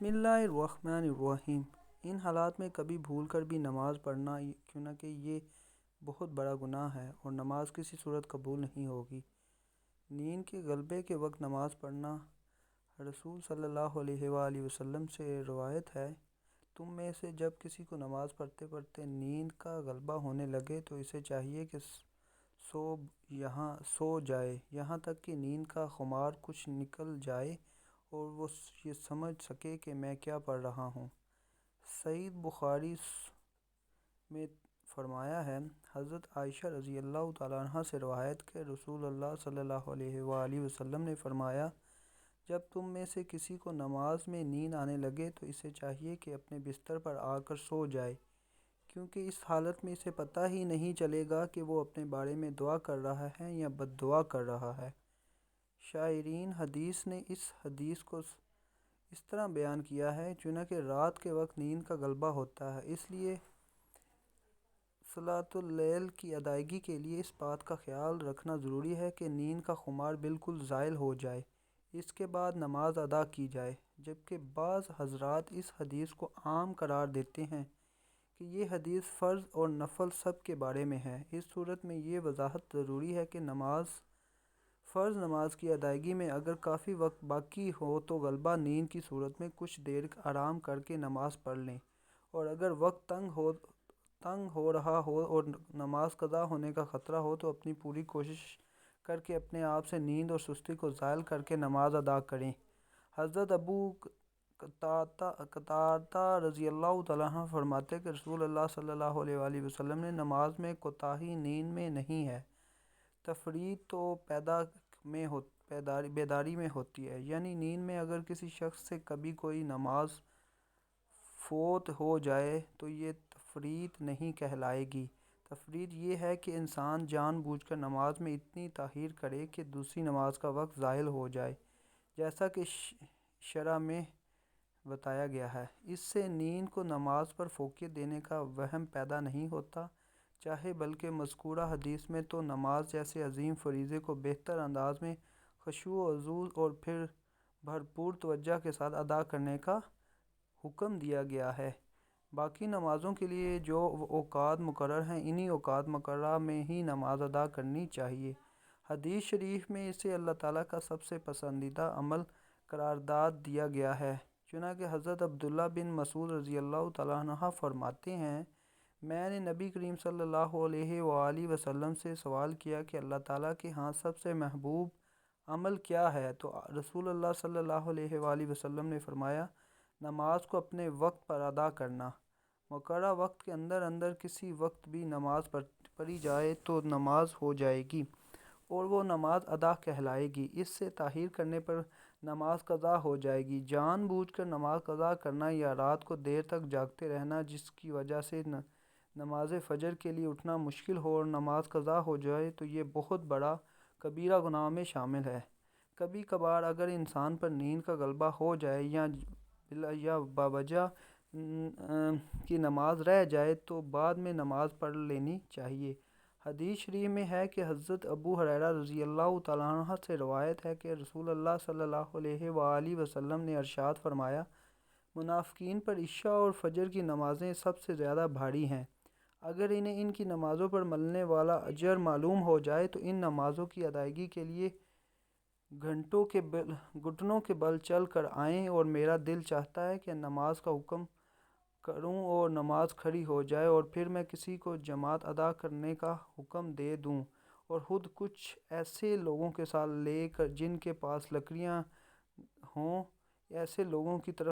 بسم اللہ الرحمن الرحیم۔ ان حالات میں کبھی بھول کر بھی نماز پڑھنا، کیونکہ یہ بہت بڑا گناہ ہے اور نماز کسی صورت قبول نہیں ہوگی۔ نیند کے غلبے کے وقت نماز پڑھنا، رسول صلی اللہ علیہ وآلہ وسلم سے روایت ہے، تم میں سے جب کسی کو نماز پڑھتے پڑھتے نیند کا غلبہ ہونے لگے تو اسے چاہیے کہ سو جائے یہاں تک کہ نیند کا خمار کچھ نکل جائے اور وہ یہ سمجھ سکے کہ میں کیا پڑھ رہا ہوں۔ صحیح بخاری میں فرمایا ہے، حضرت عائشہ رضی اللہ تعالیٰ عنہ سے روایت کہ رسول اللہ صلی اللہ علیہ وآلہ وسلم نے فرمایا، جب تم میں سے کسی کو نماز میں نیند آنے لگے تو اسے چاہیے کہ اپنے بستر پر آ کر سو جائے، کیونکہ اس حالت میں اسے پتہ ہی نہیں چلے گا کہ وہ اپنے بارے میں دعا کر رہا ہے یا بد دعا کر رہا ہے۔ شارحین حدیث نے اس حدیث کو اس طرح بیان کیا ہے، چنانکہ رات کے وقت نیند کا غلبہ ہوتا ہے، اس لیے صلاۃ اللیل کی ادائیگی کے لیے اس بات کا خیال رکھنا ضروری ہے کہ نیند کا خمار بالکل زائل ہو جائے، اس کے بعد نماز ادا کی جائے۔ جبکہ بعض حضرات اس حدیث کو عام قرار دیتے ہیں کہ یہ حدیث فرض اور نفل سب کے بارے میں ہے۔ اس صورت میں یہ وضاحت ضروری ہے کہ فرض نماز کی ادائیگی میں اگر کافی وقت باقی ہو تو طالبہ نیند کی صورت میں کچھ دیر آرام کر کے نماز پڑھ لیں، اور اگر وقت تنگ ہو رہا ہو اور نماز قضا ہونے کا خطرہ ہو تو اپنی پوری کوشش کر کے اپنے آپ سے نیند اور سستی کو زائل کر کے نماز ادا کریں۔ حضرت ابو قتادہ رضی اللہ تعالیٰ عنہ فرماتے کہ رسول اللہ صلی اللہ علیہ وآلہ وسلم نے نماز میں کوتاہی نیند میں نہیں ہے، تفریط تو بیداری میں ہوتی ہے، یعنی نیند میں اگر کسی شخص سے کبھی کوئی نماز فوت ہو جائے تو یہ تفریط نہیں کہلائے گی۔ تفریط یہ ہے کہ انسان جان بوجھ کر نماز میں اتنی تاخیر کرے کہ دوسری نماز کا وقت ضائع ہو جائے، جیسا کہ شرع میں بتایا گیا ہے۔ اس سے نیند کو نماز پر فوقیت دینے کا وہم پیدا نہیں ہوتا چاہے، بلکہ مذکورہ حدیث میں تو نماز جیسے عظیم فریضے کو بہتر انداز میں خشوع و خضوع اور پھر بھرپور توجہ کے ساتھ ادا کرنے کا حکم دیا گیا ہے۔ باقی نمازوں کے لیے جو اوقات مقرر ہیں، انہی اوقات مقررہ میں ہی نماز ادا کرنی چاہیے۔ حدیث شریف میں اسے اللہ تعالیٰ کا سب سے پسندیدہ عمل قرار دیا گیا ہے، چنانکہ حضرت عبداللہ بن مسعود رضی اللہ تعالیٰ عنہ فرماتے ہیں، میں نے نبی کریم صلی اللہ علیہ وآلہ وسلم سے سوال کیا کہ اللہ تعالیٰ کے ہاں سب سے محبوب عمل کیا ہے؟ تو رسول اللہ صلی اللہ علیہ وآلہ وسلم نے فرمایا، نماز کو اپنے وقت پر ادا کرنا۔ مقررہ وقت کے اندر اندر کسی وقت بھی نماز پڑھی جائے تو نماز ہو جائے گی اور وہ نماز ادا کہلائے گی، اس سے تاخیر کرنے پر نماز قضا ہو جائے گی۔ جان بوجھ کر نماز قضا کرنا یا رات کو دیر تک جاگتے رہنا جس کی وجہ سے نماز فجر کے لیے اٹھنا مشکل ہو اور نماز قضا ہو جائے تو یہ بہت بڑا کبیرہ گناہ میں شامل ہے۔ کبھی کبھار اگر انسان پر نیند کا غلبہ ہو جائے یا باوجہ کی نماز رہ جائے تو بعد میں نماز پڑھ لینی چاہیے۔ حدیث شریف میں ہے کہ حضرت ابو ہریرہ رضی اللہ تعالیٰ عنہ سے روایت ہے کہ رسول اللہ صلی اللہ علیہ وآلہ وسلم نے ارشاد فرمایا، منافقین پر عشاء اور فجر کی نمازیں سب سے زیادہ بھاری ہیں، اگر انہیں ان کی نمازوں پر ملنے والا اجر معلوم ہو جائے تو ان نمازوں کی ادائیگی کے لیے گھٹنوں کے بل چل کر آئیں، اور میرا دل چاہتا ہے کہ نماز کا حکم کروں اور نماز کھڑی ہو جائے اور پھر میں کسی کو جماعت ادا کرنے کا حکم دے دوں اور خود کچھ ایسے لوگوں کے ساتھ لے کر جن کے پاس لکڑیاں ہوں، ایسے لوگوں کی طرف